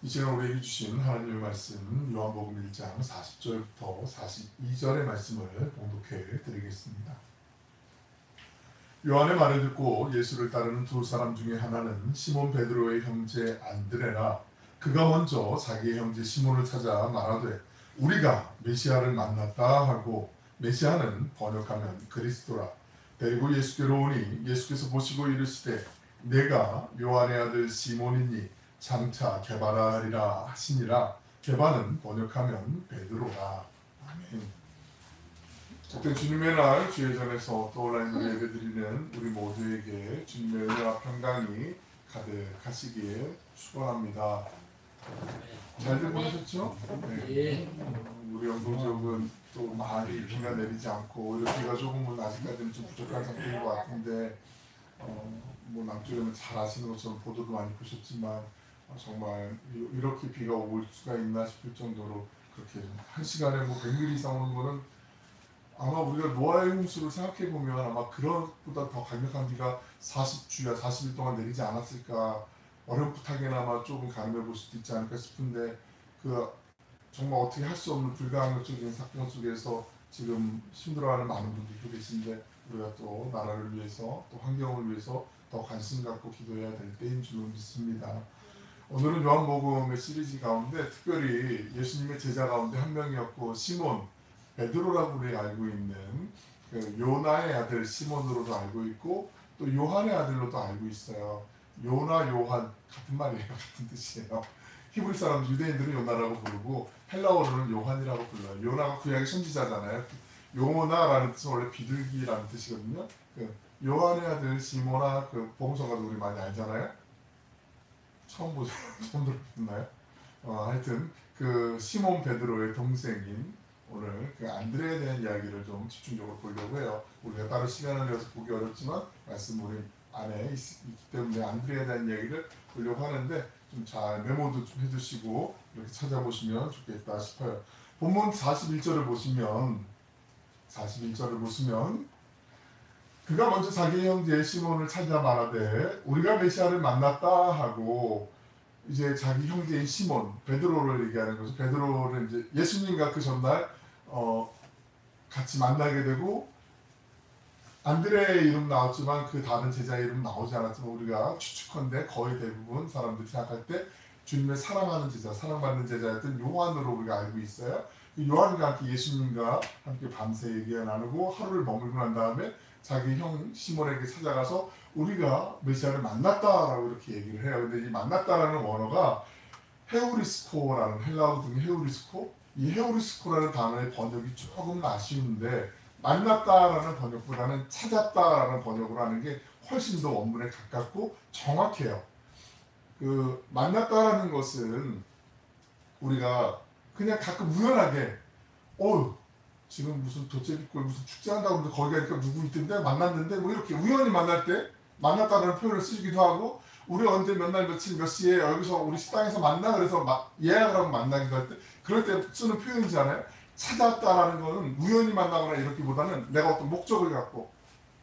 이 시간 우리에게 주신 하나님의 말씀 요한복음 1장 40절부터 42절의 말씀을 봉독해 드리겠습니다. 요한의 말을 듣고 예수를 따르는 두 사람 중에 하나는 시몬 베드로의 형제 안드레라, 그가 먼저 자기의 형제 시몬을 찾아 말하되 우리가 메시아를 만났다 하고, 메시아는 번역하면 그리스도라. 데리고 예수께로 오니 예수께서 보시고 이르시되 내가 요한의 아들 시몬이니 장차 게바라 하리라 하시니라. 게바는 번역하면 베드로라. 아멘. 그때 주님의 날 주회전에서 또 온라인으로 예배드리는 우리 모두에게 주님의 은혜와 평강이 가득하시기에 축원합니다. 잘들 보내셨죠? 네. 우리 영동 지역은 또 많이 비가 내리지 않고 오히려 비가 조금은 아직까지는 좀 부족한 상태인 것 같은데, 뭐 남쪽에는 잘 아시는 것처럼 보도도 많이 보셨지만 정말 이렇게 비가 올 수가 있나 싶을 정도로 그렇게 한 시간에 뭐 100mm 이상 오는 거는 아마 우리가 노아의 홍수를 생각해 보면 아마 그것보다 더 강력한 비가 40주야 40일 동안 내리지 않았을까, 어렴풋하게나마 조금 가늠해 볼 수도 있지 않을까 싶은데, 그 정말 어떻게 할 수 없는 불가항력적인 사건 속에서 지금 힘들어하는 많은 분들도 계신데, 우리가 또 나라를 위해서 또 환경을 위해서 더 관심 갖고 기도해야 될 때인 줄로 믿습니다. 오늘은 요한복음의 시리즈 가운데 특별히 예수님의 제자 가운데 한 명이었고 시몬 베드로라고 우리가 알고 있는 그 요나의 아들 시몬으로도 알고 있고 또 요한의 아들로도 알고 있어요. 요나 요한 같은 말이에요. 같은 뜻이에요. 히브리 사람 유대인들은 요나라고 부르고 헬라어로는 요한이라고 불러요. 요나가 구약의 선지자잖아요. 요나라는 뜻은 원래 비둘기라는 뜻이거든요. 그 요한의 아들 시몬아, 그 복음서가도 우리 많이 알잖아요. 처음 보죠? 처음 들었나요? 하여튼 그 시몬 베드로의 동생인 오늘 그 안드레에 대한 이야기를 좀 집중적으로 보려고 해요. 우리가 따로 시간을 내서 보기 어렵지만 말씀 우리 안에 있기 때문에 안드레에 대한 이야기를 보려고 하는데 좀 잘 메모도 좀 해두시고 이렇게 찾아보시면 좋겠다 싶어요. 본문 41절을 보시면 그가 먼저 자기 형제 시몬을 찾아 말하되 우리가 메시아를 만났다 하고, 이제 자기 형제인 시몬 베드로를 얘기하는 거죠. 베드로를 이제 예수님과 그 전날 같이 만나게 되고, 안드레의 이름 나왔지만 그 다른 제자의 이름 나오지 않았지만 우리가 추측컨대 거의 대부분 사람들이 생각할 때 주님의 사랑하는 제자, 사랑받는 제자였던 요한으로 우리가 알고 있어요. 요한과 함께 예수님과 함께 밤새 얘기 나누고 하루를 머물고 난 다음에 자기 형 시몬에게 찾아가서 우리가 메시아를 만났다라고 이렇게 얘기를 해요. 근데 이 만났다라는 원어가 헤우리스코라는, 헬라어 중에 헤우리스코, 이 헤우리스코라는 단어의 번역이 조금 아쉬운데 만났다라는 번역보다는 찾았다라는 번역을 하는 게 훨씬 더 원문에 가깝고 정확해요. 그 만났다라는 것은 우리가 그냥 가끔 우연하게 지금 무슨 도제비골 무슨 축제한다고 하는데 거기 가니까 누구 있던데 만났는데 뭐 이렇게 우연히 만날 때 만났다는 표현을 쓰기도 하고, 우리 언제 몇 날 며칠 몇 시에 여기서 우리 식당에서 만나 그래서 예약을 하고 만나기도 할 때 그럴 때 쓰는 표현이잖아요. 찾았다라는 거는 우연히 만나거나 이렇기보다는 내가 어떤 목적을 갖고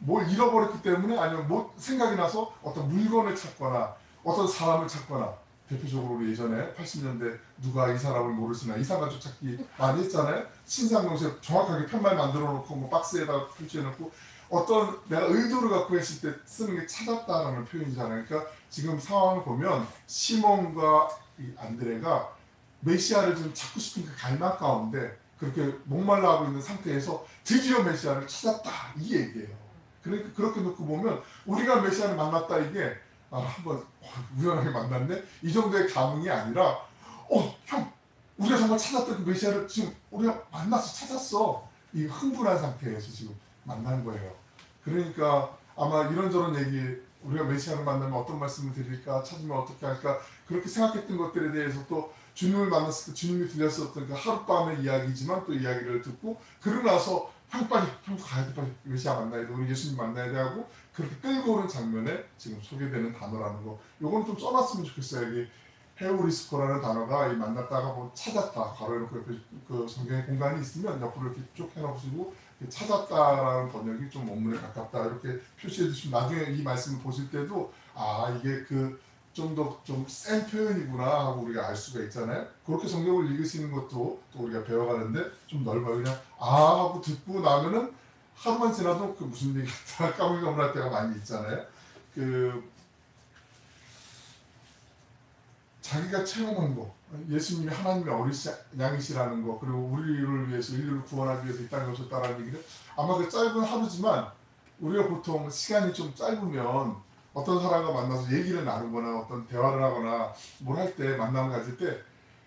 뭘 잃어버렸기 때문에, 아니면 뭐 생각이 나서 어떤 물건을 찾거나 어떤 사람을 찾거나, 대표적으로 우리 예전에 80년대 누가 이 사람을 모르시나 이상가족 찾기 많이 했잖아요. 신상용세 정확하게 편말 만들어 놓고 뭐 박스에다가 표시해 놓고 어떤 내가 의도를 갖고 했을 때 쓰는 게 찾았다라는 표현이잖아요. 그러니까 지금 상황을 보면 시몬과 이 안드레가 메시아를 좀 찾고 싶은 그 갈망 가운데 그렇게 목말라 하고 있는 상태에서 드디어 메시아를 찾았다 이 얘기예요. 그러니까 그렇게 놓고 보면 우리가 메시아를 만났다, 이게 한번 우연하게 만났네 이 정도의 감흥이 아니라 형 우리가 정말 찾았던 그 메시아를 지금 우리가 만나서 찾았어, 이 흥분한 상태에서 지금 만난 거예요. 그러니까 아마 이런저런 얘기, 우리가 메시아를 만나면 어떤 말씀을 드릴까, 찾으면 어떻게 할까, 그렇게 생각했던 것들에 대해서 또 주님을 만났을 때 주님이 들렸었던 그 하룻밤의 이야기지만 또 이야기를 듣고 그러고 나서 형도 가야 돼, 빨리 메시아 만나야 돼, 우리 예수님 만나야 돼 하고 그렇게 끌고 오는 장면에 지금 소개되는 단어라는 거, 요거는 좀 써놨으면 좋겠어요. 여기 헤우리스코라는 단어가 이 만났다가 뭐 찾았다 가로해놓고 옆에 그 성경의 공간이 있으면 옆으로 이렇게 쭉 해놓으시고 찾았다라는 번역이 좀 원문에 가깝다 이렇게 표시해 주시면 나중에 이 말씀을 보실 때도 이게 그 좀 더 좀 센 표현이구나 하고 우리가 알 수가 있잖아요. 그렇게 성경을 읽으시는 것도 또 우리가 배워가는데 좀 넓어요. 그냥 아 하고 듣고 나면은 하루만 지나도 그 무슨 얘기다 까물까물할 때가 많이 있잖아요. 그 자기가 체험한 거, 예수님이 하나님의 어린 양이시라는 거, 그리고 우리를 위해서 인류를 구원하기 위해서 이 땅에 오셨다라는 얘기를 아마 그 짧은 하루지만 우리가 보통 시간이 좀 짧으면 어떤 사람과 만나서 얘기를 나누거나 어떤 대화를 하거나 뭘 할 때 만남을 가질 때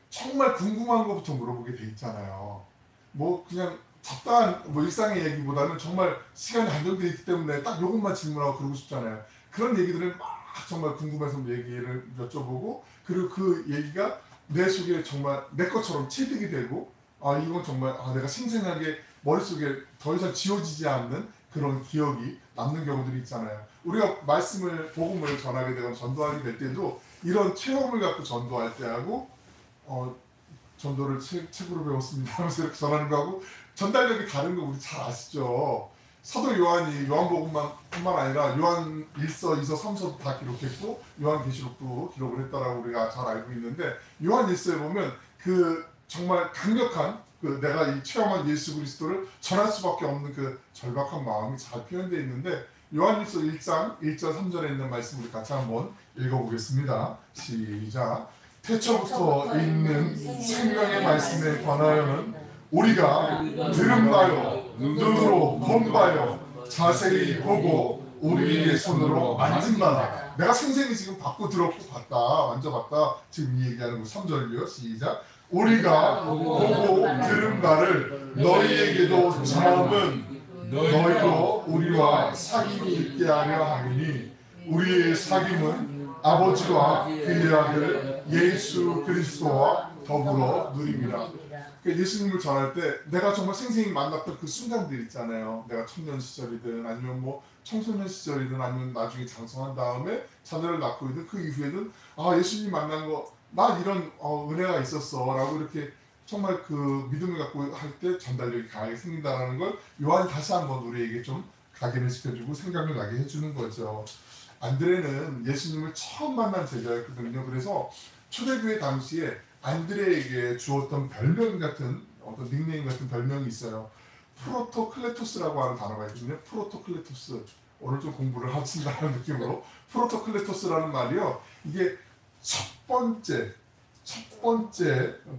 정말 궁금한 것부터 물어보게 돼 있잖아요. 뭐 그냥 잡다한 뭐 일상의 얘기보다는 정말 시간이 한정되어 있기 때문에 딱 이것만 질문하고 그러고 싶잖아요. 그런 얘기들을 막 정말 궁금해서 얘기를 여쭤보고 그리고 그 얘기가 내 속에 정말 내 것처럼 체득이 되고 아 이건 정말 아 내가 생생하게 머릿속에 더 이상 지워지지 않는 그런 기억이 남는 경우들이 있잖아요. 우리가 말씀을 복음을 전하게 되거나 전도하게 될 때도 이런 체험을 갖고 전도할 때하고 전도를 책으로 배웠습니다 하면서 이렇게 전하는 거하고 전달력이 다른 거 우리 잘 아시죠? 사도 요한이 요한복음뿐만 아니라 요한 1서, 2서, 3서도 다 기록했고 요한계시록도 기록을 했다라고 우리가 잘 알고 있는데 요한 1서에 보면 그 정말 강력한 그 내가 이 체험한 예수 그리스도를 전할 수밖에 없는 그 절박한 마음이 잘 표현되어 있는데 요한 1서 1장 1절 3절에 있는 말씀 우리 같이 한번 읽어보겠습니다. 시작. 태초부터 있는 생명의 말씀에 관하여는 우리가 들은 바요 눈으로 본 바요 자세히 보고 우리의 손으로 만진 바다. 내가 생생히 지금 받고 들었고 봤다 만져봤다 지금 이 얘기하는 거 3절이요. 시작. 우리가 보고 들은 바를 너희에게도 전함은 너희도 우리와 사귐이 있게 하려 하니 우리의 사귐은 아버지와 그의 아들 예수 그리스도와 더불어 누립니다. 예수님을 전할 때 내가 정말 생생히 만났던 그 순간들 있잖아요. 내가 청년 시절이든 아니면 뭐 청소년 시절이든 아니면 나중에 장성한 다음에 자녀를 낳고 있든 그 이후에는 아 예수님 만난 거 나 이런 은혜가 있었어 라고 이렇게 정말 그 믿음을 갖고 할 때 전달력이 강하게 생긴다는 걸 요한이 다시 한번 우리에게 좀 각인을 시켜주고 생각을 나게 해주는 거죠. 안드레는 예수님을 처음 만난 제자였거든요. 그래서 초대교회 당시에 안드레에게 주었던 별명 같은 어떤 닉네임 같은 별명이 있어요. 프로토클레토스라고 하는 단어가 있거든요. 프로토클레토스. 오늘 좀 공부를 하신다는 느낌으로 프로토클레토스라는 말이요. 이게 첫 번째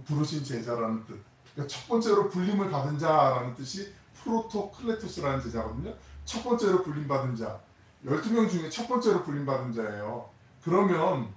부르신 제자라는 뜻. 그러니까 첫 번째로 불림을 받은 자라는 뜻이 프로토클레토스라는 제자거든요. 첫 번째로 불림 받은 자. 12명 중에 첫 번째로 불림 받은 자예요. 그러면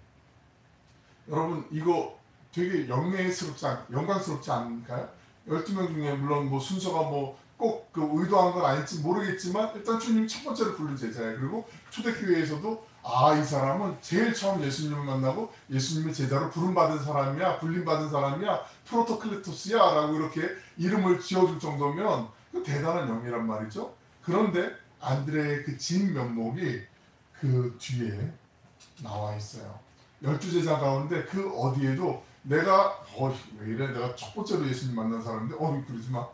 여러분 이거 되게 영광스럽지 않을까요? 12명 중에 물론 뭐 순서가 뭐 꼭 그 의도한 건 아닐지 모르겠지만 일단 주님이 첫 번째로 부른 제자예요. 그리고 초대교회에서도 아, 이 사람은 제일 처음 예수님을 만나고 예수님의 제자로 부름받은 사람이야, 불림받은 사람이야, 프로토클레토스야 라고 이렇게 이름을 지어줄 정도면 그 대단한 영이란 말이죠. 그런데 안드레의 그 진 면목이 그 뒤에 나와 있어요. 12제자 가운데 그 어디에도 내가 왜 이래 내가 첫 번째로 예수님 만난 사람인데 그러지 마.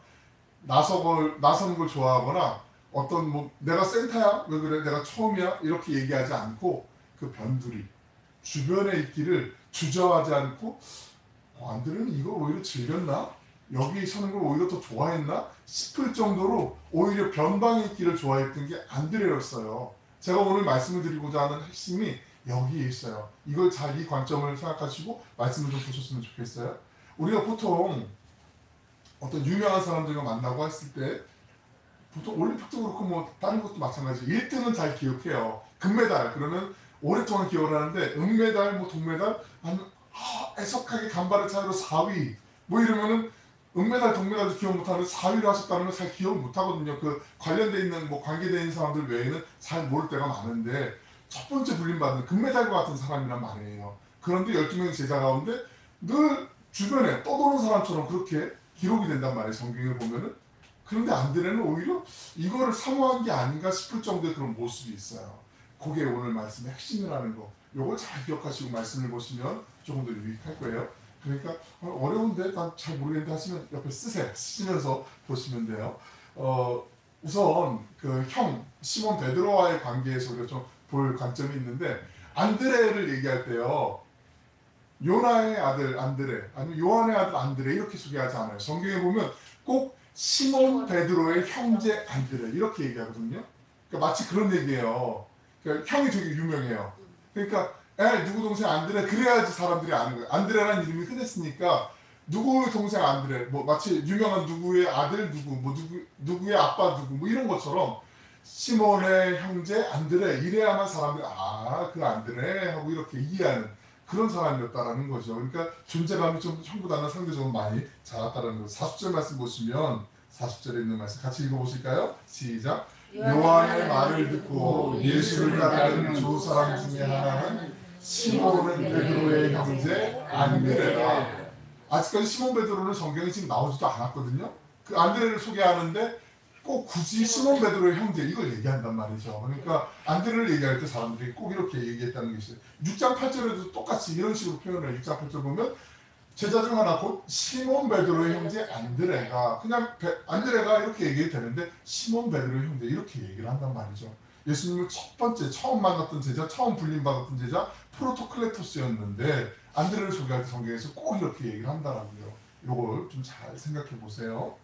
나서는 걸 좋아하거나 어떤 뭐 내가 센터야 왜 그래 내가 처음이야 이렇게 얘기하지 않고 그 변두리 주변에 있기를 주저하지 않고 안드레는 이걸 오히려 즐겼나? 여기 서는 걸 오히려 더 좋아했나? 싶을 정도로 오히려 변방에 있기를 좋아했던 게 안드레였어요. 제가 오늘 말씀을 드리고자 하는 핵심이 여기에 있어요. 이걸 잘 이 관점을 생각하시고 말씀을 좀 보셨으면 좋겠어요. 우리가 보통 어떤 유명한 사람들과 만나고 했을 때 보통 올림픽도 그렇고 뭐 다른 것도 마찬가지 1등은 잘 기억해요. 금메달 그러면 오랫동안 기억을 하는데 은메달 뭐 동메달 애석하게 간발의 차이로 4위 뭐 이러면은 은메달 동메달도 기억 못하는데 4위를 하셨다는 걸 잘 기억 못하거든요. 그 관련돼 있는 뭐 관계돼 있는 사람들 외에는 잘 모를 때가 많은데 첫 번째 불림받은 금메달과 같은 사람이란 말이에요. 그런데 12명의 제자 가운데 늘 주변에 떠도는 사람처럼 그렇게 기록이 된단 말이에요. 성경을 보면은. 그런데 안드레는 오히려 이거를 사모한 게 아닌가 싶을 정도의 그런 모습이 있어요. 그게 오늘 말씀의 핵심이라는 거. 요걸 잘 기억하시고 말씀을 보시면 조금 더 유익할 거예요. 그러니까 어려운데 난 잘 모르겠는데 하시면 옆에 쓰시면서 보시면 돼요. 우선 그 형 시몬 베드로와의 관계에서 우리가 좀 볼 관점이 있는데 안드레를 얘기할 때요. 요나의 아들 안드레 아니면 요한의 아들 안드레 이렇게 소개하지 않아요. 성경에 보면 꼭 시몬 베드로의 형제 안드레 이렇게 얘기하거든요. 그러니까 마치 그런 얘기예요. 그러니까 형이 되게 유명해요. 그러니까 누구 동생 안드레 그래야지 사람들이 아는 거예요. 안드레라는 이름이 흔했으니까 누구 동생 안드레 뭐 마치 유명한 누구의 아들 누구 뭐 누구의 아빠 누구 뭐 이런 것처럼 시몬의 형제 안드레 이래야만 사람들이 그 안드레 하고 이렇게 이해하는 그런 사람이었다라는 거죠. 그러니까 존재감이 좀 형보다는 상대적으로 많이 자랐다는 거죠. 40절 말씀 보시면 40절에 있는 말씀 같이 읽어보실까요? 시작. 요한의 말을 듣고 예수를 따르는 두 사람 중에 하나는 시몬은 베드로의 형제 안드레라. 아직까지 시몬 베드로는 성경에 지금 나오지도 않았거든요. 그 안드레를 소개하는데 꼭 굳이 시몬 베드로의 형제 이걸 얘기한단 말이죠. 그러니까 안드레를 얘기할 때 사람들이 꼭 이렇게 얘기했다는 게 있어요. 6장 8절에도 똑같이 이런 식으로 표현을 6장 8절 보면 제자 중 하나 곧 시몬 베드로의 형제 안드레가 그냥 안드레가 이렇게 얘기해도 되는데 시몬 베드로의 형제 이렇게 얘기를 한단 말이죠. 예수님을 첫 번째 처음 만났던 제자 처음 불림받았던 제자 프로토클레토스였는데 안드레를 소개할 때 성경에서 꼭 이렇게 얘기를 한다라고요. 이걸 좀 잘 생각해 보세요.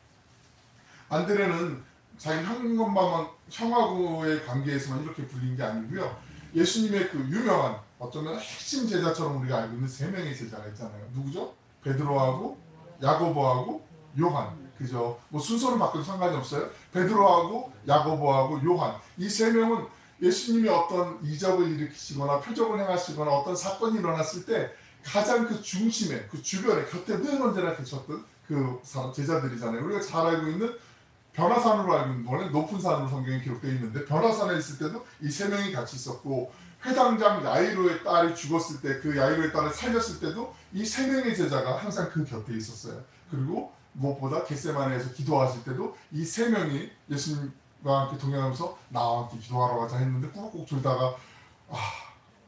안드레는 자기 형하고의 관계에서만 이렇게 불린 게 아니고요. 예수님의 그 유명한 어쩌면 핵심 제자처럼 우리가 알고 있는 세 명의 제자가 있잖아요. 누구죠? 베드로하고 야고보하고 요한. 그죠? 뭐 순서를 바꿔도 상관이 없어요. 베드로하고 야고보하고 요한. 이 세 명은 예수님이 어떤 이적을 일으키시거나 표적을 행하시거나 어떤 사건이 일어났을 때 가장 그 중심에 그 주변에 곁에 늘 언제나 계셨던 그 제자들이잖아요. 우리가 잘 알고 있는 변화산으로 알고 있는 거는 높은 산으로 성경에 기록되어 있는데 변화산에 있을 때도 이 세 명이 같이 있었고 회당장 야이로의 딸이 죽었을 때 그 야이로의 딸을 살렸을 때도 이 세 명의 제자가 항상 그 곁에 있었어요. 그리고 무엇보다 겟세마네에서 기도하실 때도 이 세 명이 예수님과 함께 동행하면서 나와 함께 기도하러 가자 했는데 꾸벅꾸벅 졸다가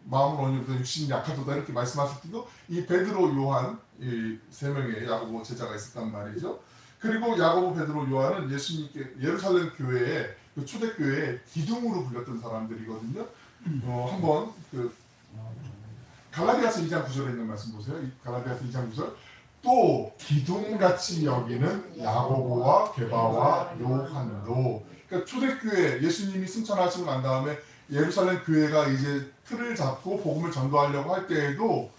마음은 어려우다 육신이 약하도다 이렇게 말씀하실 때도 이 베드로 요한 이 세 명의 야고보 제자가 있었단 말이죠. 그리고 야고보 베드로 요한은 예수님께 예루살렘 교회에 그 초대교회에 기둥으로 불렸던 사람들이거든요. 한번 그 갈라디아서 2장 9절에 있는 말씀 보세요. 갈라디아서 2장 9절 또 기둥같이 여기는 야고보와 게바와 요한도 그러니까 초대교회 예수님이 승천하시고 난 다음에 예루살렘 교회가 이제 틀을 잡고 복음을 전도하려고 할 때에도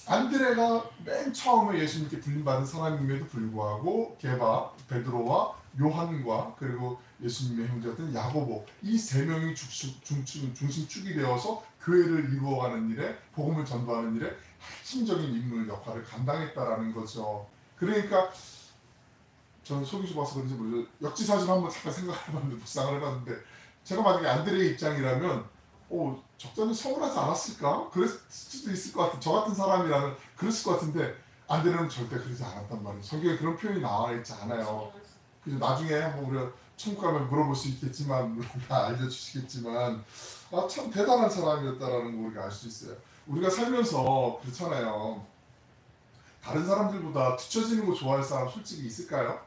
안드레가 맨 처음에 예수님께 불림받은 사람임에도 불구하고 게바, 베드로와 요한과 그리고 예수님의 형제였던 야고보 이 세 명이 중심축이 되어서 교회를 이루어가는 일에 복음을 전도하는 일에 핵심적인 인물 역할을 감당했다라는 거죠. 그러니까 저는 속이 좁아서 그런지 모르죠. 역지사지로 한번 잠깐 생각을 해봤는데 묵상을 해봤는데 제가 만약에 안드레의 입장이라면 적잖이 서운하지 않았을까? 그랬을 수도 있을 것 같은 저 같은 사람이라면 그랬을 것 같은데 안드레는 절대 그러지 않았단 말이에요. 성경에 그런 표현이 나와 있지 않아요. 그래서 나중에 한번 우리가 천국 가면 물어볼 수 있겠지만 물론 다 알려주시겠지만 참 대단한 사람이었다라는 거 우리가 알 수 있어요. 우리가 살면서 그렇잖아요. 다른 사람들보다 뒤처지는 거 좋아할 사람 솔직히 있을까요?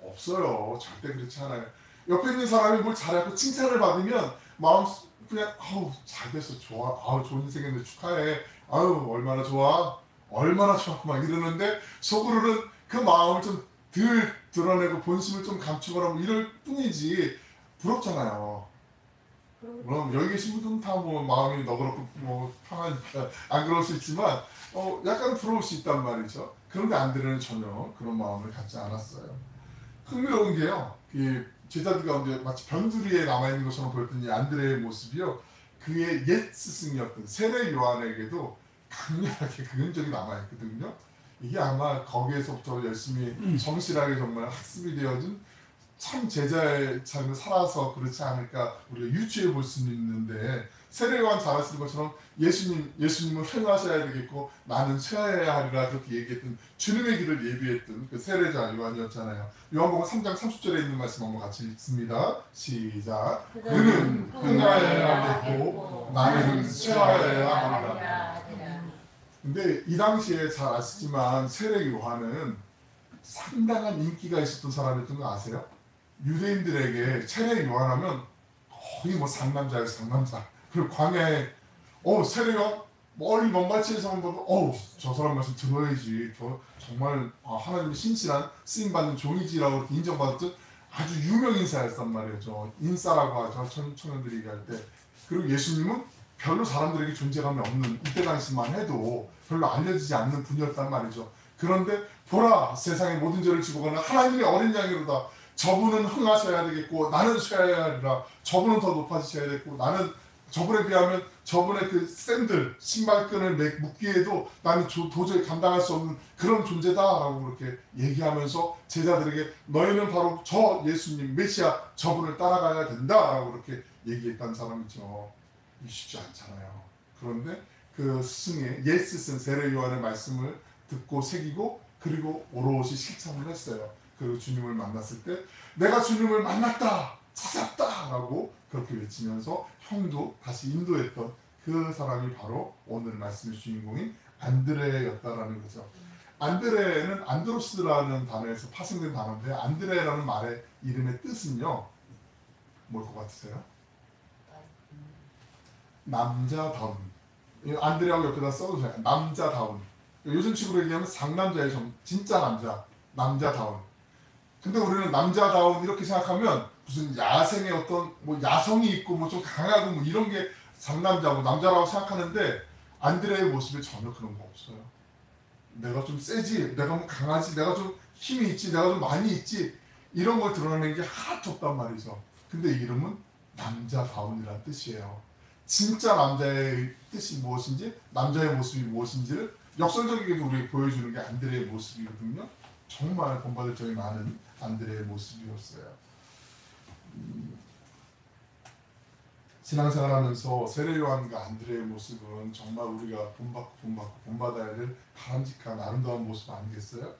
없어요. 절대 그렇지 않아요. 옆에 있는 사람이 뭘 잘하고 칭찬을 받으면 마음 그냥 잘 됐어 좋아 좋은 일 생겼는데 축하해 얼마나 좋아 막 이러는데 속으로는 그 마음을 좀 덜 드러내고 본심을 좀 감추거나 뭐 이럴 뿐이지 부럽잖아요. 물론 여기 계신 분들은 다 뭐 마음이 너그럽고 뭐 편하니까 안 그럴 수 있지만 약간 부러울 수 있단 말이죠. 그런데 안드레는 전혀 그런 마음을 갖지 않았어요. 흥미로운 게요. 제자들 가운데 마치 변두리에 남아있는 것처럼 보였던 이 안드레의 모습이요. 그의 옛 스승이었던 세례 요한에게도 강렬하게 그 흔적이 남아있거든요. 이게 아마 거기에서부터 열심히 성실하게 정말 학습이 되어진 참 제자의 삶을 살아서 그렇지 않을까 우리가 유추해 볼 수는 있는데 세례 요한 잘 아시는 것처럼 예수님은 회개하셔야 되겠고 나는 쇠하여야 하리라 그렇게 얘기했던 주님의 길을 예비했던 그 세례자 요한이었잖아요. 요한복음 3장 30절에 있는 말씀 한번 같이 읽습니다. 시작. 그는 회개하여야 하겠고 나는 쇠하여야 하리라. 근데 이 당시에 잘 아시지만 세례 요한은 상당한 인기가 있었던 사람이었던 거 아세요? 유대인들에게 세례 요한하면 거의 뭐 상남자예요. 상남자. 그리고 광야에 세례가 멀리 먼 발치에서 보면 저 사람 말씀 들어야지. 저 정말 하나님의 신실한 쓰임받는 종이지라고 이렇게 인정받았던 아주 유명 인사였단 말이죠. 인싸라고 하죠. 청년들이 얘기할 때. 그리고 예수님은 별로 사람들에게 존재감이 없는, 이때 당시만 해도 별로 알려지지 않는 분이었단 말이죠. 그런데 보라, 세상의 모든 죄를 지고 가는 하나님의 어린 양이로다. 저분은 흥하셔야 되겠고 나는 쇠야 하리라. 저분은 더 높아지셔야 되겠고 나는 저분에 비하면 저분의 그 샌들 신발끈을 묶기에도 나는 도저히 감당할 수 없는 그런 존재다라고 그렇게 얘기하면서 제자들에게 너희는 바로 저 예수님 메시아 저분을 따라가야 된다라고 그렇게 얘기했던 사람이죠. 쉽지 않잖아요. 그런데 그 스승의 옛 스승 세례 요한의 말씀을 듣고 새기고 그리고 오롯이 실천을 했어요. 그리고 주님을 만났을 때 내가 주님을 만났다, 찾았다 라고 그렇게 외치면서 형도 다시 인도했던 그 사람이 바로 오늘 말씀의 주인공인 안드레였다라는 거죠. 안드레는 안드로스라는 단어에서 파생된 단어인데 안드레라는 말의 이름의 뜻은요, 뭘 것 같으세요? 남자다운. 안드레하고 옆에다 써주세요. 남자다운. 요즘 식으로 얘기하면 상남자의 진짜 남자, 남자다운. 근데 우리는 남자다운 이렇게 생각하면 무슨 야생의 어떤 야성이 있고 좀 강하고 이런 게 상남자고 남자라고 생각하는데 안드레의 모습에 전혀 그런 거 없어요. 내가 좀 세지, 내가 강하지, 내가 좀 힘이 있지, 내가 좀 많이 있지, 이런 걸 드러내는 게 하나도 없단 말이죠. 근데 이름은 남자다운이라는 뜻이에요. 진짜 남자의 뜻이 무엇인지, 남자의 모습이 무엇인지를 역설적이게도 우리에게 보여주는 게 안드레의 모습이거든요. 정말 본받을 점이 많은 안드레의 모습이었어요. 신앙생활하면서 세례 요한과 안드레의 모습은 정말 우리가 본받아야 될 바람직한 아름다운 모습 아니겠어요?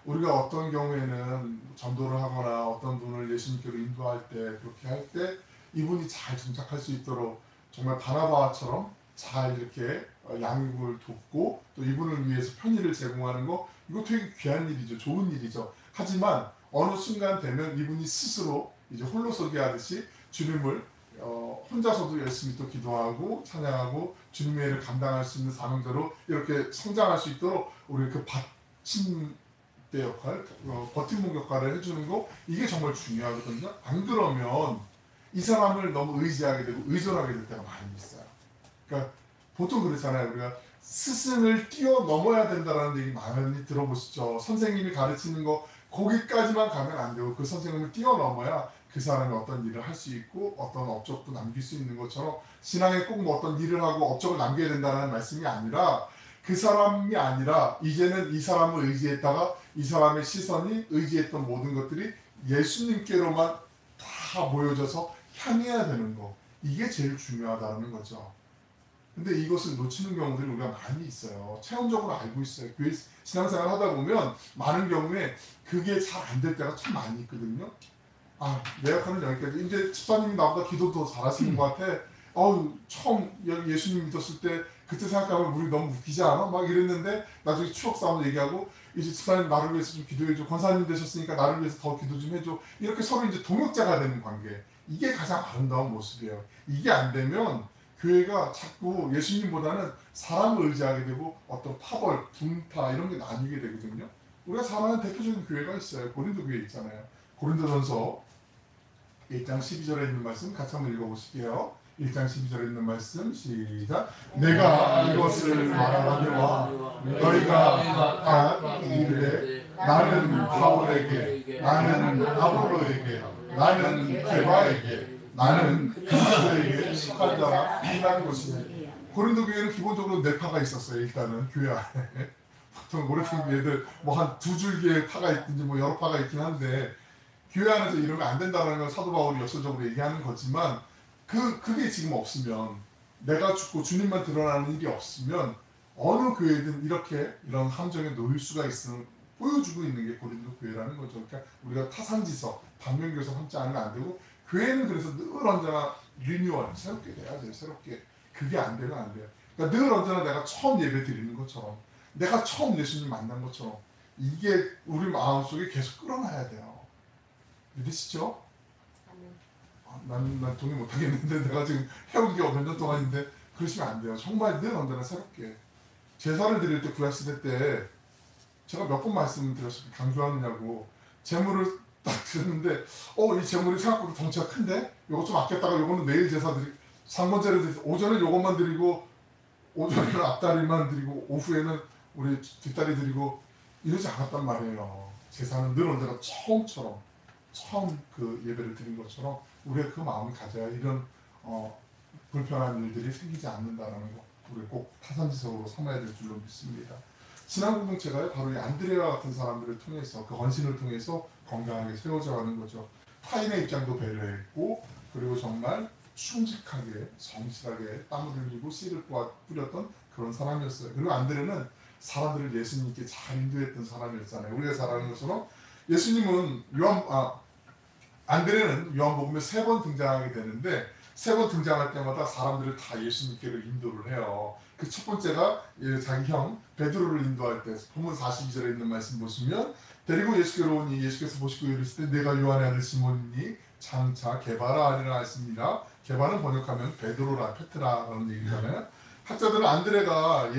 우리가 어떤 경우에는 전도를 하거나 어떤 분을 예수님께로 인도할 때 그렇게 할 때 이분이 잘 정착할 수 있도록 정말 바나바처럼 잘 이렇게 양육을 돕고 또 이분을 위해서 편의를 제공하는 거, 이거 되게 귀한 일이죠. 좋은 일이죠. 하지만 어느 순간 되면 이분이 스스로 이제 홀로서기 하듯이 주님을 혼자서도 열심히 또 기도하고 찬양하고 주님의 일을 감당할 수 있는 사명자로 이렇게 성장할 수 있도록 우리 그 받침대 역할, 버팀목 역할을 해주는 거, 이게 정말 중요하거든요. 안 그러면 이 사람을 너무 의지하게 되고 의존하게 될 때가 많이 있어요. 그러니까 보통 그렇잖아요. 우리가 스승을 뛰어넘어야 된다는 얘기 많이 들어보시죠. 선생님이 가르치는 거 거기까지만 가면 안 되고 그 선생님을 뛰어넘어야 그 사람이 어떤 일을 할 수 있고 어떤 업적도 남길 수 있는 것처럼 신앙에 꼭 어떤 일을 하고 업적을 남겨야 된다는 말씀이 아니라 그 사람이 아니라 이제는 이 사람을 의지했다가 이 사람의 시선이 의지했던 모든 것들이 예수님께로만 다 모여져서 향해야 되는 거, 이게 제일 중요하다는 거죠. 근데 이것을 놓치는 경우들이 우리가 많이 있어요. 체험적으로 알고 있어요. 교회 신앙생활 하다 보면 많은 경우에 그게 잘 안 될 때가 참 많이 있거든요. 내 역할은 여기까지. 이제 집사님이 나보다 기도 더 잘하시는 것 같아. 처음 예수님 믿었을 때 그때 생각하면 우리 너무 웃기지 않아? 막 이랬는데 나중에 추억 쌓아서 얘기하고 이제 집사님 나를 위해서 좀 기도해줘. 권사님 되셨으니까 나를 위해서 더 기도 좀 해줘. 이렇게 서로 이제 동역자가 되는 관계. 이게 가장 아름다운 모습이에요. 이게 안 되면 교회가 자꾸 예수님보다는 사람을 의지하게 되고 어떤 파벌, 분파 이런 게 나뉘게 되거든요. 우리가 사랑하는 대표적인 교회가 있어요. 고린도 교회 있잖아요. 고린도전서 1장 12절에 있는 말씀 같이 한번 읽어보실게요. 1장 12절에 있는 말씀 시작. 내가 이것을 말하려니와 너희가 이르되 나는 바울에게, 나는 아볼로에게, 나는 게바에게, 나는 그리스도에게 속한 자라 이라는 것이니, 고린도 교회는 기본적으로 네 파가 있었어요. 일단은 교회 안에 보통 오래된 교회들 한 두 줄기의 파가 있든지 여러 파가 있긴 한데 교회 안에서 이러면 안 된다는 걸 사도 바울이 역설적으로 얘기하는 거지만 그게 지금 없으면, 내가 죽고 주님만 드러나는 일이 없으면 어느 교회든 이런 함정에 놓일 수가 있음을 보여주고 있는 게 고린도 교회라는 거죠. 그러니까 우리가 타산지석, 반면교사 삼지 않으면 안 되고, 교회는 그래서 늘 언제나 리뉴얼, 새롭게 돼야 돼요. 새롭게. 그게 안 되면 안 돼요. 그러니까 늘 언제나 내가 처음 예배 드리는 것처럼, 내가 처음 예수님 만난 것처럼 이게 우리 마음속에 계속 끌어놔야 돼요. 믿으시죠? 난 동의 못하겠는데 내가 지금 해온 게 몇 년 동안인데 그러시면 안 돼요. 정말 늘 언제나 새롭게. 제사를 드릴 때 구약시대 때 제가 몇 번 말씀드렸어요. 강조하느냐고. 제물을 딱 드렸는데 이 제물이 생각보다 덩치가 큰데? 요거 좀 아꼈다가 요거는 내일 제사 드리고 상번제를 드리고 오전에 요것만 드리고 오전에는 앞다리만 드리고 오후에는 우리 뒷다리 드리고 이러지 않았단 말이에요. 제사는 늘 언제나 처음 그 예배를 드린 것처럼 우리가 그 마음을 가져야 이런 불편한 일들이 생기지 않는다는 거 우리 꼭 타산지석으로 삼아야 될 줄로 믿습니다. 신앙 공동체가 바로 이 안드레아 같은 사람들을 통해서 그 헌신을 통해서 건강하게 세워져 가는 거죠. 타인의 입장도 배려했고 그리고 정말 충직하게 성실하게 땀을 흘리고 씨를 뿌렸던 그런 사람이었어요. 그리고 안드레는 사람들을 예수님께 잘 인도했던 사람이었잖아요. 우리가 잘 아는 것처럼 예수님은 안드레는 요한복음에 3번 등장하게 되는데 3번 등장할 때마다 사람들을 다 예수님께로 인도를 해요. 그 첫 번째가 자기 형 베드로를 인도할 때 본문 42절에 있는 말씀 보시면 데리고 예수께로 오니 예수께서 보시고 이르시되 내가 요한의 아들 시몬이니 장차 게바라 아니라 하십니다. 게바는 번역하면 베드로라 페트라라는 얘기잖아요. 학자들은 안드레가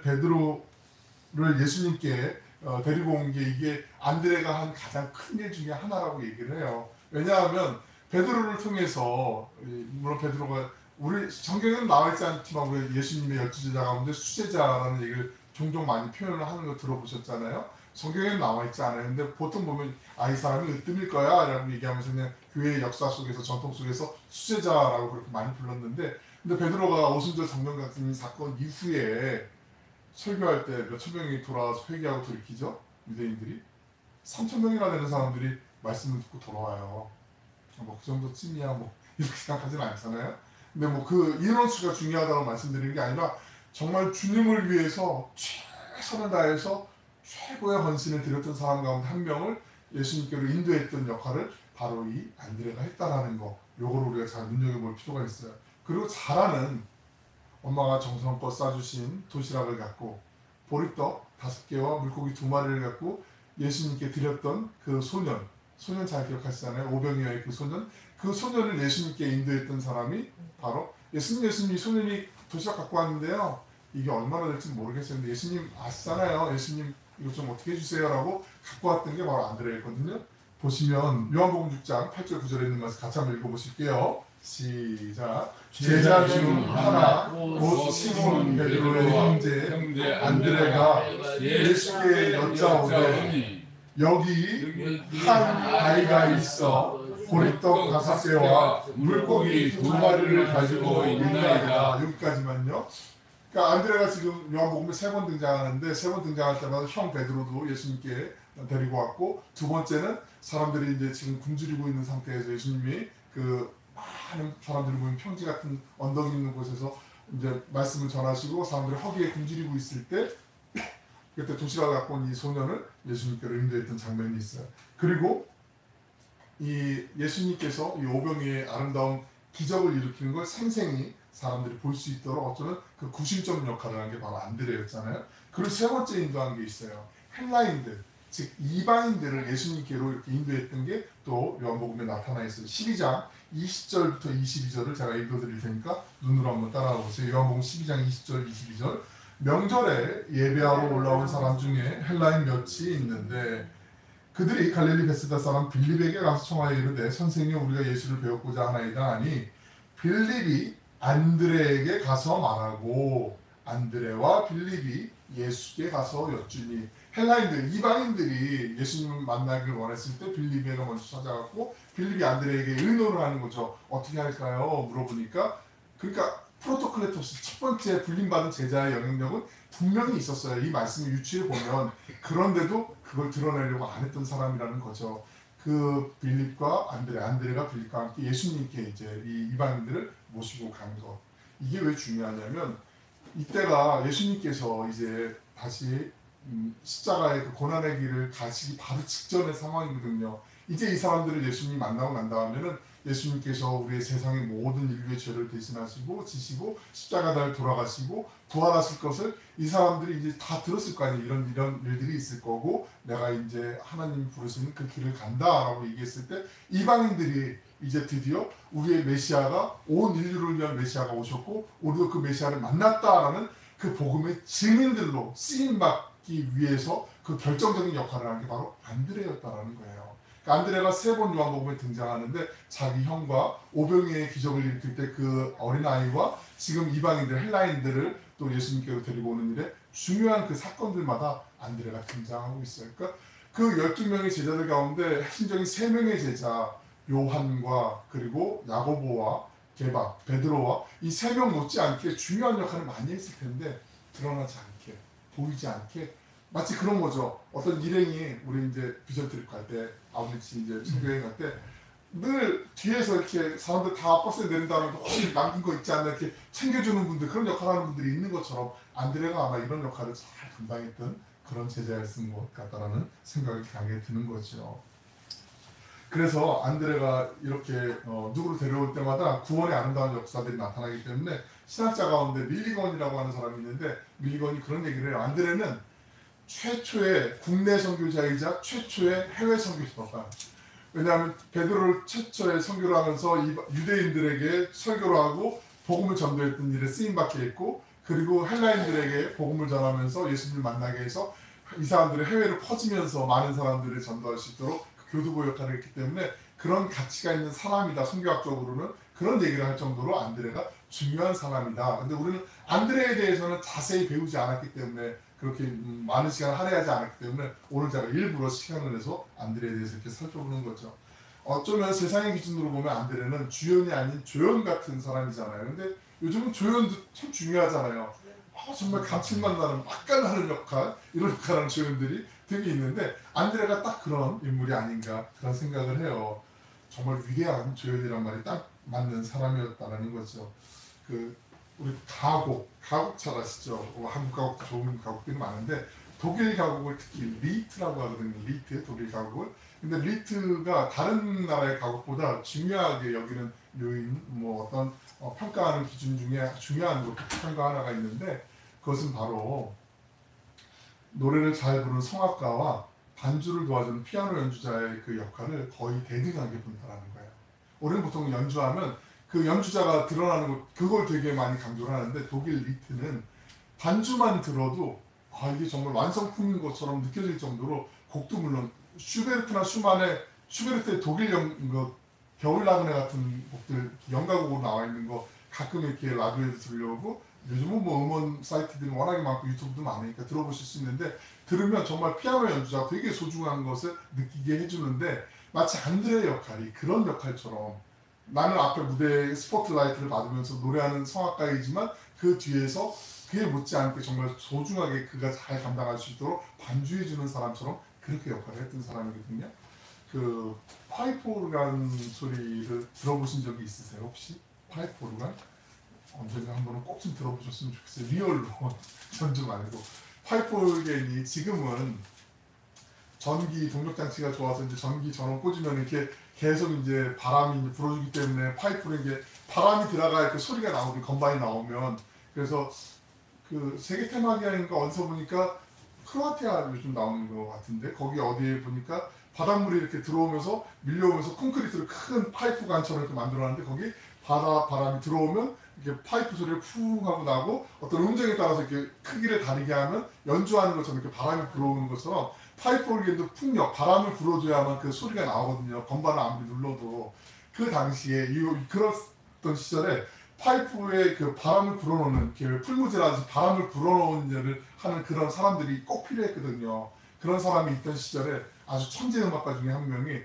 베드로를 예수님께 데리고 온 게 이게 안드레가 한 가장 큰 일 중에 하나라고 얘기를 해요. 왜냐하면 베드로를 통해서 물론 베드로가 우리 성경에는 나와 있지 않지만 우리 예수님의 12제자 가운데 수제자라는 얘기를 종종 많이 표현을 하는 거 들어보셨잖아요. 성경에는 나와 있지 않아요. 근데 보통 보면 이 사람이 으뜸일 거야 라고 얘기하면서 그냥 교회의 역사 속에서 전통 속에서 수제자라고 그렇게 많이 불렀는데 근데 베드로가 오순절 성령 같은 사건 이후에 설교할 때 몇천 명이 돌아와서 회개하고 돌이키죠. 유대인들이 3,000명이나 되는 사람들이 말씀을 듣고 돌아와요. 뭐 그 정도 쯤이야 뭐 이렇게 생각하지는 않잖아요. 근데 뭐 그 인원수가 중요하다고 말씀드리는 게 아니라 정말 주님을 위해서 최선을 다해서 최고의 헌신을 드렸던 사람 가운데 한 명을 예수님께로 인도했던 역할을 바로 이 안드레가 했다라는 거 요거를 우리가 잘 눈여겨볼 필요가 있어요. 그리고 잘하는 엄마가 정성껏 싸주신 도시락을 갖고 보리떡 5개와 물고기 2마리를 갖고 예수님께 드렸던 그 소년 잘 기억하시잖아요. 오병이어의 그 소년을 예수님께 인도했던 사람이 바로 예수님 이 소년이 도시락 갖고 왔는데요. 이게 얼마나 될지 모르겠어요. 근데 예수님 아시잖아요. 예수님 이거 좀 어떻게 해주세요 라고 갖고 왔던 게 바로 안드레였거든요. 보시면 요한복음 6장 8절 9절에 있는 말씀 같이 한번 읽어보실게요. 시작. 제자 중 하나 곧 시몬 베드로의 형제 안드레가 예수께 여짜오되 여기 한 아이가 있어 보리떡 5개와 물고기 2마리를 가지고 있나이다. 여기까지만요. 그러니까 안드레가 지금 요한복음에 3번 등장하는데 3번 등장할 때마다 형 베드로도 예수님께 데리고 왔고 두 번째는 사람들이 이제 지금 굶주리고 있는 상태에서 예수님이 그 많은 사람들이 보이는 평지 같은 언덕 있는 곳에서 이제 말씀을 전하시고 사람들이 허기에 굶주리고 있을 때 그때 도시락을 갖고 온 이 소년을 예수님께로 인도했던 장면이 있어요. 그리고 이 예수님께서 이 오병이의 아름다운 기적을 일으키는 걸 생생히 사람들이 볼 수 있도록 어쩌면 그 구심점 역할을 한 게 바로 안드레였잖아요. 그리고 세 번째 인도한 게 있어요. 헬라인들, 즉 이방인들을 예수님께로 이렇게 인도했던 게 또 요한복음에 나타나 있어요. 12장 20절부터 22절을 제가 읽어드릴 테니까 눈으로 한번 따라가 보세요. 요한복음 12장 20절 22절 명절에 예배하러 올라온 사람 중에 헬라인 몇이 있는데 그들이 갈릴리 베스다 사람 빌립에게 가서 청하여 이르되 선생님 우리가 예수를 배웠고자 하나이다 하니 빌립이 안드레에게 가서 말하고 안드레와 빌립이 예수께 가서 여쭈니 헬라인들 이방인들이 예수님을 만나기를 원했을 때 빌립에게 먼저 찾아갔고 빌립이 안드레에게 의논을 하는 거죠. 어떻게 할까요? 물어보니까 그러니까 프로토클레토스 첫 번째 불림받은 제자의 영향력은 분명히 있었어요. 이 말씀을 유추해 보면 그런데도 그걸 드러내려고 안 했던 사람이라는 거죠. 그 빌립과 안드레가 빌립과 함께 예수님께 이제 이 이방인들을 모시고 간 것. 이게 왜 중요하냐면 이때가 예수님께서 이제 다시 십자가의 그 고난의 길을 가시기 바로 직전의 상황이거든요. 이제 이 사람들을 예수님이 만나고 난 다음에는 예수님께서 우리의 세상의 모든 인류의 죄를 대신하시고 지시고 십자가를 돌아가시고 부활하실 것을 이 사람들이 이제 다 들었을 거 아니에요. 이런 일들이 있을 거고 내가 이제 하나님 부르시는 그 길을 간다라고 얘기했을 때 이방인들이 이제 드디어 우리의 메시아가 온 인류를 위한 메시아가 오셨고 우리도 그 메시아를 만났다라는 그 복음의 증인들로 쓰임받기 위해서 그 결정적인 역할을 한 게 바로 안드레였다라는 거예요. 그러니까 안드레가 3번 요한복음에 등장하는데 자기 형과 오병이의 기적을 일으킬 때 그 어린아이와 지금 이방인들 헬라인들을 또 예수님께로 데리고 오는 일에 중요한 그 사건들마다 안드레가 등장하고 있어요. 그러니까 그 12명의 제자들 가운데 핵심적인 3명의 제자 요한과 그리고 야고보와 게바, 베드로와 이 3명 못지않게 중요한 역할을 많이 했을 텐데 드러나지 않게 보이지 않게 마치 그런 거죠. 어떤 일행이 우리 이제 비전 트립 갈 때 아버지 이제 선교여행 갈 때 늘 뒤에서 이렇게 사람들 다 버스에 내린 다음에 혹시 남긴 거 있지 않나 이렇게 챙겨주는 분들 그런 역할을 하는 분들이 있는 것처럼 안드레가 아마 이런 역할을 잘 감당했던 그런 제자였던 것 같다라는 생각이 강하게 드는 거죠. 그래서 안드레가 이렇게 누구를 데려올 때마다 구원의 아름다운 역사들이 나타나기 때문에 신학자 가운데 밀리건이라고 하는 사람이 있는데 밀리건이 그런 얘기를 해요. 안드레는 최초의 국내 선교자이자 최초의 해외 선교사다. 왜냐하면 베드로를 최초에 선교를 하면서 유대인들에게 설교를 하고 복음을 전도했던 일에 쓰임받게 했고 그리고 헬라인들에게 복음을 전하면서 예수님을 만나게 해서 이 사람들의 해외로 퍼지면서 많은 사람들을 전도할 수 있도록 교두보 역할을 했기 때문에 그런 가치가 있는 사람이다. 선교학적으로는 그런 얘기를 할 정도로 안드레가 중요한 사람이다. 근데 우리는 안드레에 대해서는 자세히 배우지 않았기 때문에 그렇게 많은 시간을 할애하지 않았기 때문에 오늘 제가 일부러 시간을 내서 안드레에 대해서 이렇게 살펴보는 거죠. 어쩌면 세상의 기준으로 보면 안드레는 주연이 아닌 조연 같은 사람이잖아요. 근데 요즘은 조연도 참 중요하잖아요. 정말 감칠맛 나는 맛깔나는 역할 이런 역할하는 조연들이 되게 있는데 안드레가 딱 그런 인물이 아닌가 그런 생각을 해요. 정말 위대한 조연이란 말이 딱 맞는 사람이었다는 거죠. 우리 가곡 잘 아시죠? 한국 가곡도 좋은 가곡들이 많은데 독일 가곡을 특히 리트라고 하거든요. 리트 독일 가곡을. 근데 리트가 다른 나라의 가곡보다 중요하게 여기는 요인 뭐 어떤 평가하는 기준 중에 중요한 평가 하나가 있는데 그것은 바로 노래를 잘 부르는 성악가와 반주를 도와주는 피아노 연주자의 그 역할을 거의 대등하게 본다라는 거예요. 우리는 보통 연주하면 그 연주자가 드러나는 것 그걸 되게 많이 강조를 하는데 독일 리트는 반주만 들어도 이게 정말 완성품인 것처럼 느껴질 정도로 곡도 물론 슈베르트나 슈베르트의 독일 겨울 나그네 같은 곡들 연가곡으로 나와 있는 거 가끔 이렇게 라디오에서 들려오고 요즘은 뭐 음원 사이트들이 워낙에 많고 유튜브도 많으니까 들어보실 수 있는데 들으면 정말 피아노 연주자가 되게 소중한 것을 느끼게 해주는데 마치 안드레의 역할이 그런 역할처럼 나는 앞에 무대에 스포트라이트를 받으면서 노래하는 성악가이지만 그 뒤에서 그에 못지않게 정말 소중하게 그가 잘 감당할 수 있도록 반주해주는 사람처럼 그렇게 역할을 했던 사람이거든요. 그 파이프 오르간 소리를 들어보신 적이 있으세요 혹시? 파이프 오르간? 언젠가 한번은 꼭 좀 들어보셨으면 좋겠어요. 리얼로 전주 말고 파이프 오르간이 지금은 전기 동력 장치가 좋아서 이제 전기 전원 꽂으면 이렇게 계속 이제 바람이 이제 불어주기 때문에 파이프로 이게 바람이 들어가야 그 소리가 나오고 건반이 나오면 그래서 그 세계 테마기아인가 어디서 보니까 크로아티아 요즘 나오는 것 같은데 거기 어디에 보니까 바닷물이 이렇게 들어오면서 밀려오면서 콘크리트로 큰 파이프 관처럼 이렇게 만들어놨는데 거기 바람이 들어오면 이렇게 파이프 소리가 쿵 하고 나고 어떤 음정에 따라서 이렇게 크기를 다르게 하면 연주하는 것처럼 이렇게 바람이 불어오는 것처럼 파이프 오르간도 풍력, 바람을 불어줘야만 그 소리가 나오거든요. 건반을 아무리 눌러도. 그 당시에 그랬던 시절에 파이프에 그 바람을 불어넣는 풀무제라든지 바람을 불어넣는 일을 하는 그런 사람들이 꼭 필요했거든요. 그런 사람이 있던 시절에 아주 천재 음악가 중에 한 명이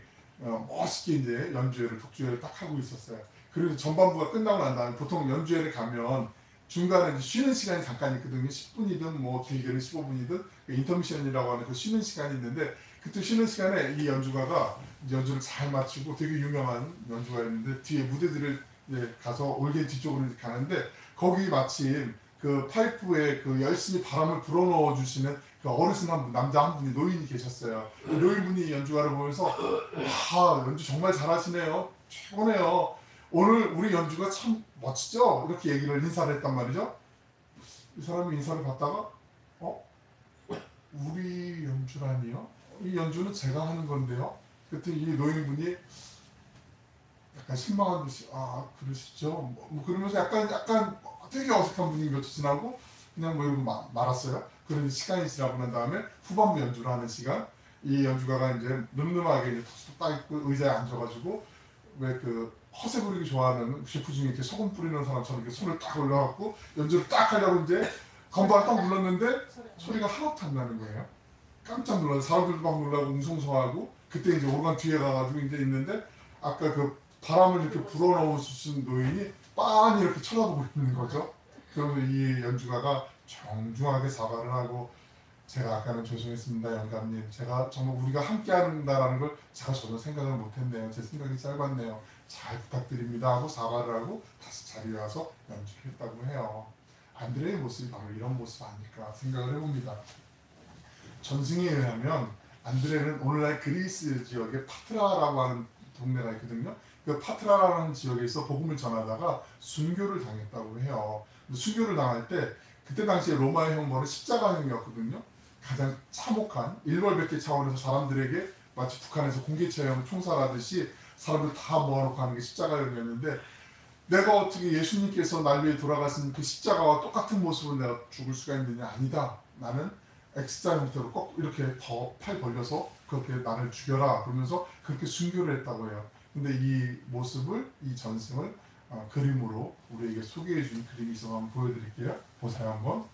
멋있게 이제 연주회를 독주회를 딱 하고 있었어요. 그리고 전반부가 끝나고 난 다음에 보통 연주회를 가면 중간에 쉬는 시간이 잠깐 있거든요. 10분이든 뭐 길게는 15분이든 인터미션이라고 하는 그 쉬는 시간이 있는데 그때 쉬는 시간에 이 연주가가 연주를 잘 마치고 되게 유명한 연주가였는데 뒤에 무대들을 이제 가서 올게 뒤쪽으로 가는데 거기 마침 그 파이프에 그 열심히 바람을 불어넣어 주시는 그 그 어르신 한 분, 남자 한 분이 노인이 계셨어요. 그 노인분이 연주가를 보면서 연주 정말 잘하시네요. 최고네요. 오늘 우리 연주가 참 멋지죠? 이렇게 얘기를 인사를 했단 말이죠. 이 사람이 인사를 받다가 우리 연주라니요? 이 연주는 제가 하는 건데요. 그때 이 노인분이 약간 실망한 듯이 그러시죠? 뭐 그러면서 약간 되게 어색한 분위기 몇 초 지나고 그냥 뭐 이러고 말았어요. 그런데 시간이 지나고 난 다음에 후반부 연주를 하는 시간, 이 연주가가 이제 늠름하게 이제 턱 딱 있고 의자에 앉아가지고 왜 그 허세 부리기 좋아하는 셰프 중에 이렇게 소금 뿌리는 사람처럼 이렇게 손을 딱 올려갖고 연주를 딱 하려고 이제 건반을 딱 눌렀는데 소리가 하나도 안 나는 거예요. 깜짝 놀라서 사람들도 막 놀라고 웅성성하고, 그때 이제 오르간 뒤에 가가지고 이제 있는데 아까 그 바람을 이렇게 불어넣으신 노인이 빤히 이렇게 쳐다보고 있는 거죠. 그러면 이 연주가가 정중하게 사과를 하고, 제가 아까는 죄송했습니다 영감님, 제가 정말 우리가 함께 한다라는 걸 제가 전혀 생각을 못했네요. 제 생각이 짧았네요. 잘 부탁드립니다 하고 사과를 하고 다시 자리에 와서 연주를 했다고 해요. 안드레의 모습이 바로 이런 모습 아닐까 생각을 해봅니다. 전승에 의하면 안드레는 오늘날 그리스 지역에 파트라라고 하는 동네가 있거든요. 그 파트라라는 지역에서 복음을 전하다가 순교를 당했다고 해요. 순교를 당할 때 그때 당시에 로마의 형벌은 십자가형이었거든요. 가장 참혹한 일벌백계 차원에서 사람들에게 마치 북한에서 공개처형 총살하듯이 사람들 다 모아놓고 하는 게 십자가형이었는데, 내가 어떻게 예수님께서 날 위해 돌아가신 그 십자가와 똑같은 모습으로 내가 죽을 수가 있느냐? 아니다. 나는 X자 형태로 꼭 이렇게 더 팔 벌려서 그렇게 나를 죽여라 그러면서 그렇게 순교를 했다고 해요. 근데 이 모습을, 이 전승을 그림으로 우리에게 소개해 준 그림이 있어서 한번 보여드릴게요. 보세요 한번.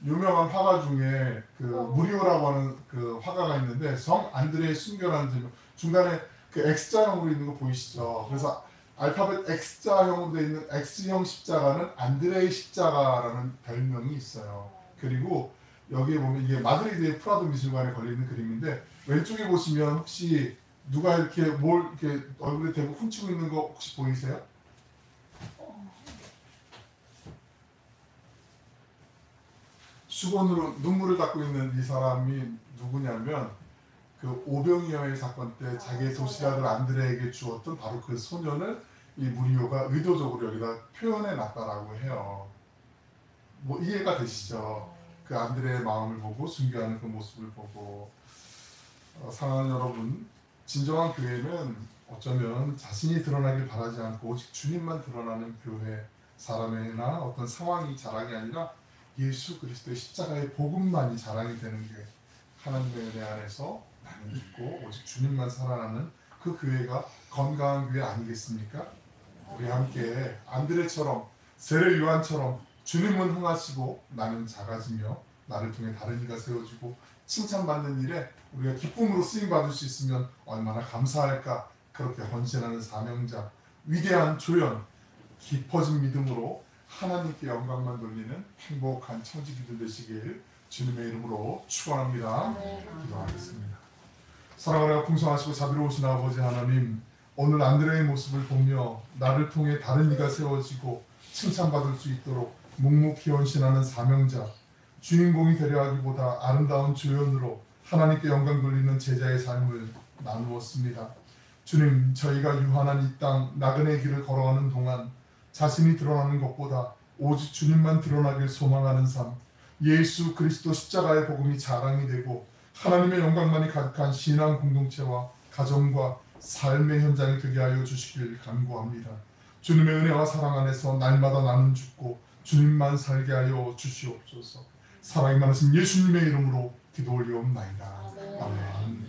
유명한 화가 중에 그 무리오라고 하는 그 화가가 있는데, 성 안드레의 순교라는 중간에 그 X자형으로 있는 거 보이시죠? 그래서 알파벳 X자형으로 되어 있는 X형 십자가는 안드레의 십자가라는 별명이 있어요. 그리고 여기에 보면 이게 마드리드의 프라도 미술관에 걸려있는 그림인데, 왼쪽에 보시면 혹시 누가 이렇게 뭘 이렇게 얼굴에 대고 훔치고 있는 거 혹시 보이세요? 수건으로 눈물을 닦고 있는 이 사람이 누구냐면, 그 오병이어의 사건 때 자기의 도시락을 안드레에게 주었던 바로 그 소년을 이 무리오가 의도적으로 여기다 표현해 놨다라고 해요. 뭐 이해가 되시죠? 그 안드레의 마음을 보고 순교하는 그 모습을 보고. 사랑하는 여러분, 진정한 교회는 어쩌면 자신이 드러나길 바라지 않고 오직 주님만 드러나는 교회, 사람이나 어떤 상황이 자랑이 아니라 예수 그리스도의 십자가의 복음만이 자랑이 되는 교회, 하나님의 은혜 안에서 나는 믿고 오직 주님만 살아나는 그 교회가 건강한 교회 아니겠습니까? 우리 함께 안드레처럼, 세례 요한처럼 주님은 흥하시고 나는 작아지며 나를 통해 다른 이가 세워지고 칭찬받는 일에 우리가 기쁨으로 쓰임받을 수 있으면 얼마나 감사할까. 그렇게 헌신하는 사명자, 위대한 조연, 깊어진 믿음으로 하나님께 영광만 돌리는 행복한 청지기들 되시길 주님의 이름으로 축원합니다. 기도하겠습니다. 사랑하여 풍성하시고 자비로우신 아버지 하나님, 오늘 안드레의 모습을 보며 나를 통해 다른 이가 세워지고 칭찬받을 수 있도록 묵묵히 헌신하는 사명자, 주인공이 되려 하기보다 아름다운 조연으로 하나님께 영광 돌리는 제자의 삶을 나누었습니다. 주님, 저희가 유한한 이 땅 나그네 길을 걸어가는 동안 자신이 드러나는 것보다 오직 주님만 드러나길 소망하는 삶, 예수 그리스도 십자가의 복음이 자랑이 되고 하나님의 영광만이 가득한 신앙 공동체와 가정과 삶의 현장이 되게 하여 주시길 간구합니다. 주님의 은혜와 사랑 안에서 날마다 나는 죽고 주님만 살게 하여 주시옵소서. 사랑이 많으신 예수님의 이름으로 기도 올리옵나이다. 아멘.